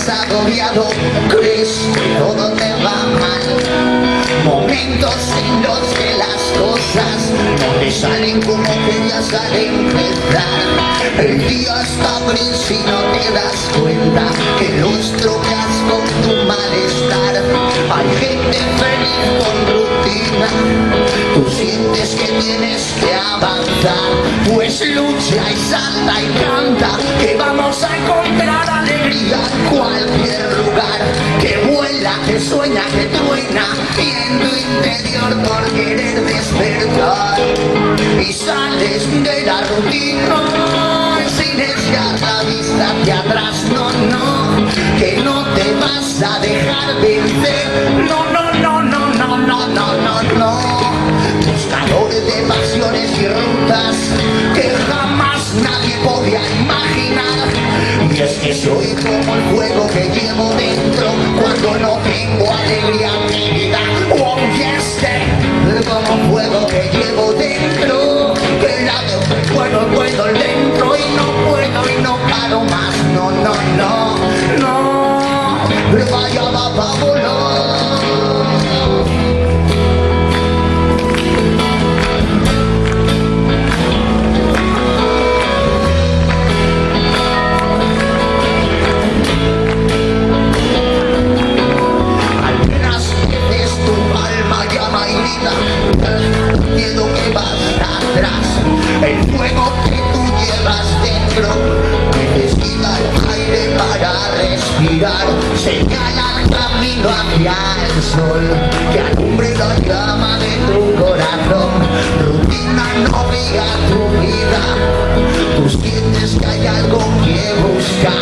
sientes agobiado, crees que todo te va mal. Momentos en los que las cosas no te salen como querías al empezar. El día está gris y no te das cuenta que lo estropeas con tu malestar. Hay gente feliz con rutina, tú sientes que tienes que avanzar. Pues lucha y salta y canta, que vamos a encontrar alegría en cualquier lugar. Que vuela, que sueña, que truena, y en tu interior por querer despertar. Y sales de la rutina sin echar la vista hacia atrás, no, no, que no te vas a dejar vencer, no, no, no, no, no, no, no, no, no. Buscadores de pasiones y rutas que jamás nadie podía imaginar. Y es que soy como el fuego que llevo dentro cuando no tengo alegría en mi vida. Oh, yes, como fuego que llevo dentro, que la de puedo dentro y no paro más, no, no, no, no, vaya va a volar. Algunas veces tu alma llama y grita, miedo que vas atrás, el fuego que tú llevas dentro necesita el aire para respirar. Señala el camino hacia el sol que alumbre la llama de tu corazón. Rutina no guía tu vida, tú sientes que hay algo que buscar.